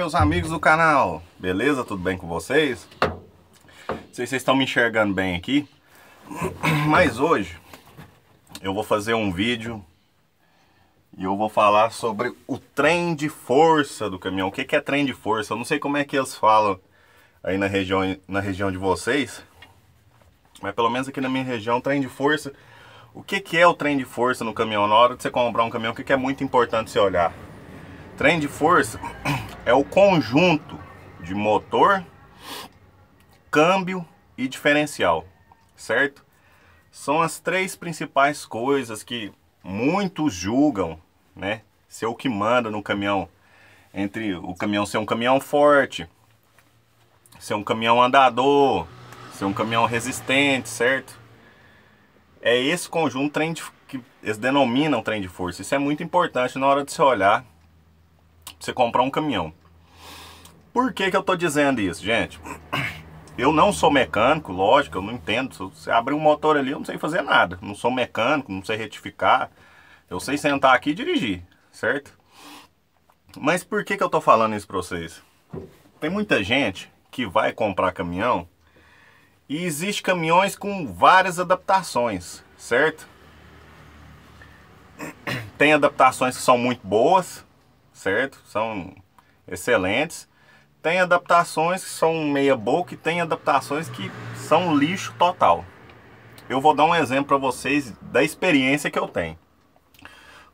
Meus amigos do canal, beleza? Tudo bem com vocês? Não sei se vocês estão me enxergando bem aqui, mas hoje eu vou fazer um vídeo e eu vou falar sobre o trem de força do caminhão. O que é trem de força? Eu não sei como é que eles falam aí na região de vocês, mas pelo menos aqui na minha região, trem de força. O que é o trem de força no caminhão? Na hora de você comprar um caminhão, o que é muito importante você olhar? Trem de força é o conjunto de motor, câmbio e diferencial, certo? São as três principais coisas que muitos julgam, né, ser o que manda no caminhão. Entre o caminhão ser um caminhão forte, ser um caminhão andador, ser um caminhão resistente, certo? É esse conjunto que eles denominam trem de força. Isso é muito importante na hora de você olhar, você comprar um caminhão. Por que eu tô dizendo isso, gente? Eu não sou mecânico, lógico, eu não entendo. Se você abrir um motor ali, eu não sei fazer nada. Não sou mecânico, não sei retificar. Eu sei sentar aqui e dirigir, certo? Mas por que eu tô falando isso pra vocês? Tem muita gente que vai comprar caminhão e existe caminhões com várias adaptações, certo? Tem adaptações que são muito boas, certo? São excelentes. Tem adaptações que são meia boca e tem adaptações que são lixo total. Eu vou dar um exemplo para vocês da experiência que eu tenho.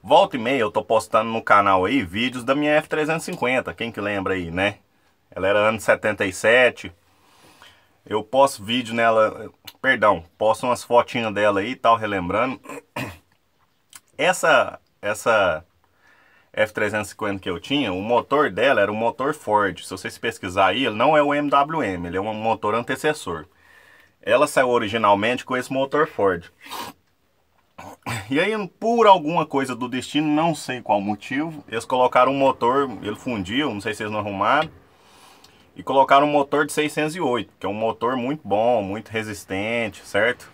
Volta e meia eu tô postando no canal aí vídeos da minha F350, quem que lembra aí, né? Ela era ano 77. Eu posto vídeo nela, perdão, posto umas fotinhas dela aí e tal, relembrando. Essa F350 que eu tinha, o motor dela era um motor Ford. Se vocês pesquisar aí, ele não é o MWM, ele é um motor antecessor. Ela saiu originalmente com esse motor Ford. E aí, por alguma coisa do destino, não sei qual motivo, eles colocaram um motor, ele fundiu, não sei se eles não arrumaram, e colocaram um motor de 608, que é um motor muito bom, muito resistente, certo?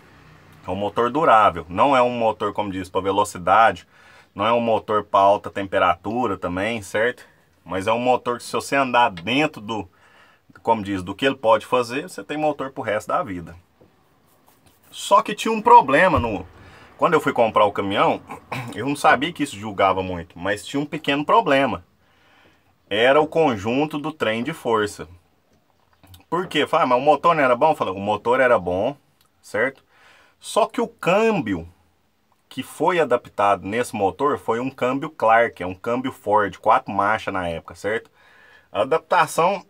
É um motor durável, não é um motor, como diz, para velocidade. Não é um motor para alta temperatura também, certo? Mas é um motor que, se você andar dentro do, como diz, do que ele pode fazer, você tem motor pro resto da vida. Só que tinha um problema quando eu fui comprar o caminhão, eu não sabia que isso julgava muito, mas tinha um pequeno problema. Era o conjunto do trem de força. Por quê? Falei, mas o motor não era bom? Eu falei, o motor era bom, certo? Só que o câmbio que foi adaptado nesse motor foi um câmbio Clark, é um câmbio Ford, 4 marchas na época, certo? A adaptação,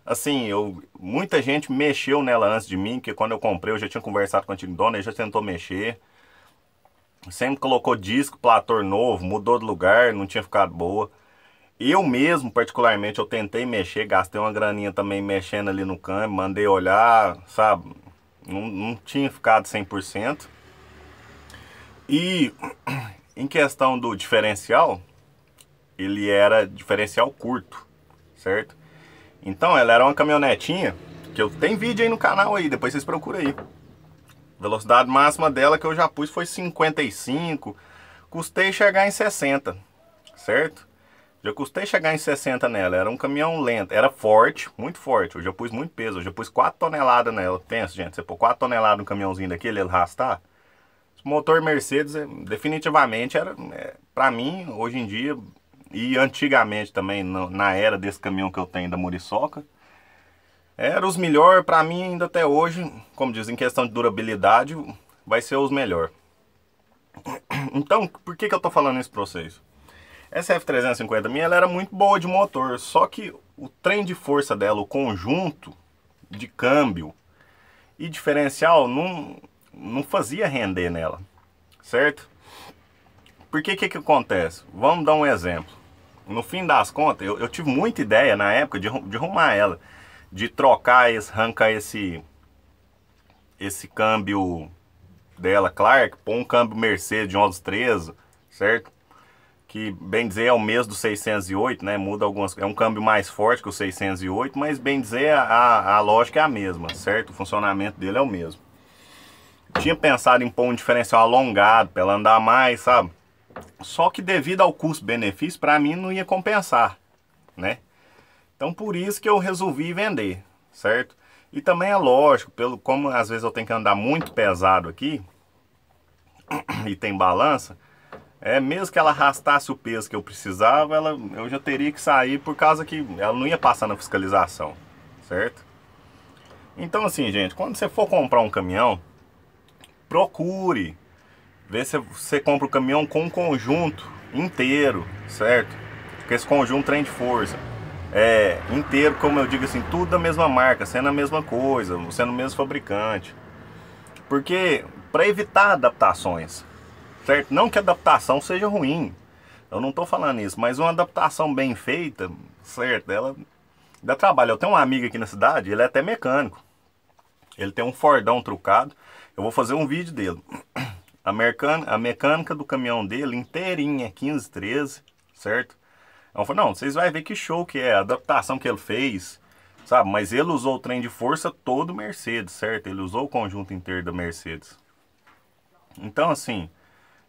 assim, muita gente mexeu nela antes de mim, que quando eu comprei eu já tinha conversado com o antigo dono, ele já tentou mexer. Sempre colocou disco, plator novo, mudou de lugar, não tinha ficado boa. Eu mesmo, particularmente, eu tentei mexer, gastei uma graninha também mexendo ali no câmbio, mandei olhar, sabe? Não tinha ficado 100%. E em questão do diferencial, ele era diferencial curto, certo? Então ela era uma caminhonetinha, que eu tenho vídeo aí no canal aí, depois vocês procuram aí. Velocidade máxima dela que eu já pus foi 55, custei chegar em 60, certo? Já custei chegar em 60 nela, era um caminhão lento, era forte, muito forte, eu já pus muito peso, eu já pus 4 toneladas nela. Pensa, gente, você pôr 4 toneladas no caminhãozinho daquele, ele arrastar. Motor Mercedes definitivamente era, para mim, hoje em dia, e antigamente também, na era desse caminhão que eu tenho da Muriçoca, era os melhores, para mim ainda até hoje, como dizem, em questão de durabilidade, vai ser os melhores. Então, por que eu tô falando isso pra vocês? Essa F350 minha, ela era muito boa de motor, só que o trem de força dela, o conjunto de câmbio e diferencial, não fazia render nela, certo? Porque que acontece? Vamos dar um exemplo. No fim das contas, eu tive muita ideia na época de arrumar ela, de trocar, arrancar esse câmbio dela Clark, pôr um câmbio Mercedes de 1113, certo? Que, bem dizer, é o mesmo do 608, né? Muda algumas, é um câmbio mais forte que o 608, mas bem dizer, a lógica é a mesma, certo? O funcionamento dele é o mesmo. Tinha pensado em pôr um diferencial alongado para ela andar mais, sabe? Só que devido ao custo-benefício, para mim não ia compensar, né? Então por isso que eu resolvi vender, certo? E também é lógico, como às vezes eu tenho que andar muito pesado aqui, e tem balança, mesmo que ela arrastasse o peso que eu precisava, eu já teria que sair por causa que ela não ia passar na fiscalização, certo? Então assim, gente, quando você for comprar um caminhão, procure ver se você compra o caminhão com um conjunto inteiro, certo? Porque esse conjunto trem de força inteiro, como eu digo assim, tudo da mesma marca, sendo a mesma coisa, sendo o mesmo fabricante. Porque para evitar adaptações, certo? Não que a adaptação seja ruim, eu não estou falando isso, mas uma adaptação bem feita, certo? Ela dá trabalho. Eu tenho um amigo aqui na cidade, ele é até mecânico. Ele tem um Fordão trucado. Eu vou fazer um vídeo dele. A mecânica do caminhão dele inteirinha, 15, 13, certo? Eu falei, não, vocês vão ver que show que é, a adaptação que ele fez, sabe? Mas ele usou o trem de força todo Mercedes, certo? Ele usou o conjunto inteiro da Mercedes. Então, assim,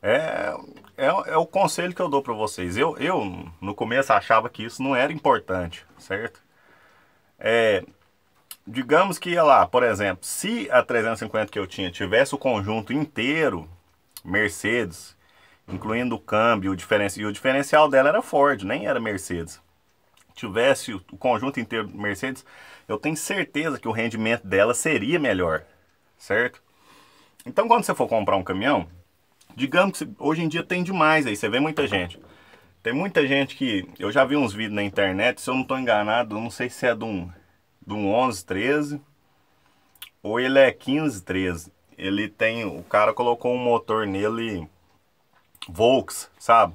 é o conselho que eu dou pra vocês. Eu, no começo, achava que isso não era importante, certo? Digamos que, lá, por exemplo, se a 350 que eu tinha tivesse o conjunto inteiro Mercedes, incluindo o câmbio, e o diferencial dela era Ford, nem era Mercedes. Tivesse o conjunto inteiro Mercedes, eu tenho certeza que o rendimento dela seria melhor, certo? Então quando você for comprar um caminhão, digamos que hoje em dia tem demais aí, você vê muita gente. Tem muita gente que, eu já vi uns vídeos na internet, se eu não estou enganado, eu não sei se é de um 11, 13, ou ele é 15, 13. Ele tem, o cara colocou um motor nele Volks, sabe?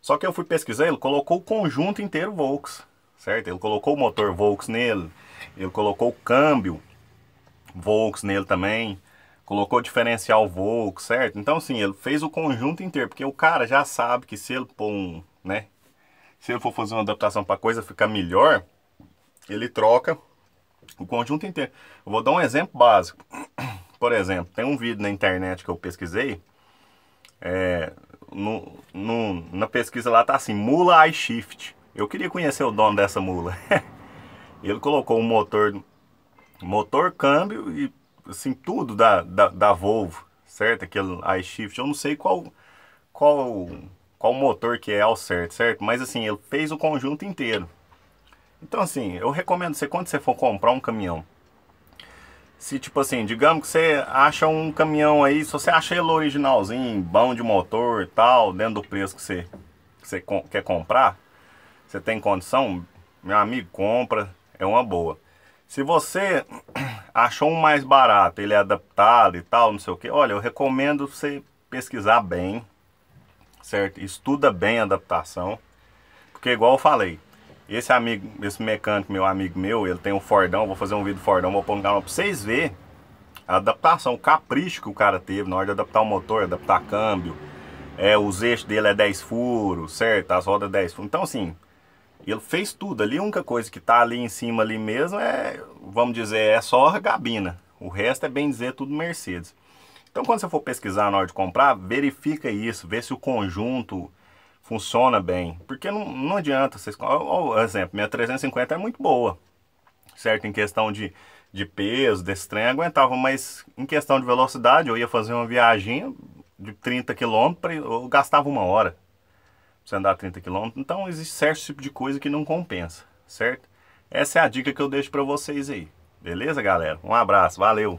Só que eu fui pesquisar, ele colocou o conjunto inteiro Volks, certo? Ele colocou o motor Volks nele, ele colocou o câmbio Volks nele também, colocou o diferencial Volks, certo? Então assim, ele fez o conjunto inteiro, porque o cara já sabe que se ele pôr se ele for fazer uma adaptação para a coisa ficar melhor, ele troca o conjunto inteiro. Eu vou dar um exemplo básico. Por exemplo, tem um vídeo na internet que eu pesquisei, na pesquisa lá tá assim, mula iShift. Eu queria conhecer o dono dessa mula. Ele colocou um motor, câmbio e assim, tudo da Volvo, certo? Aquele iShift, eu não sei qual motor que é ao certo, certo? Mas assim, ele fez o conjunto inteiro. Então assim, eu recomendo você, quando você for comprar um caminhão, se tipo assim, digamos que você acha um caminhão aí, se você acha ele originalzinho, bom de motor e tal, dentro do preço que você quer comprar, você tem condição, meu amigo, compra, é uma boa. Se você achou um mais barato, ele é adaptado e tal, não sei o que, olha, eu recomendo você pesquisar bem, certo? Estuda bem a adaptação, porque igual eu falei, esse mecânico, meu amigo meu, ele tem um Fordão, vou fazer um vídeo do Fordão, vou pôr no canal pra vocês verem a adaptação, o capricho que o cara teve na hora de adaptar o motor, adaptar câmbio, os eixos dele é 10 furos, certo? As rodas 10 furos, então assim, ele fez tudo ali, a única coisa que tá ali em cima ali mesmo vamos dizer, é só a gabina, o resto é bem dizer tudo Mercedes. Então quando você for pesquisar na hora de comprar, verifica isso, vê se o conjunto funciona bem, porque não adianta vocês... Por exemplo, minha 350 é muito boa, certo? Em questão de peso, desse trem, aguentava, mas em questão de velocidade, eu ia fazer uma viagem de 30 km, eu gastava 1 hora pra você andar 30 km, então existe certo tipo de coisa que não compensa, certo? Essa é a dica que eu deixo pra vocês aí, beleza, galera? Um abraço, valeu!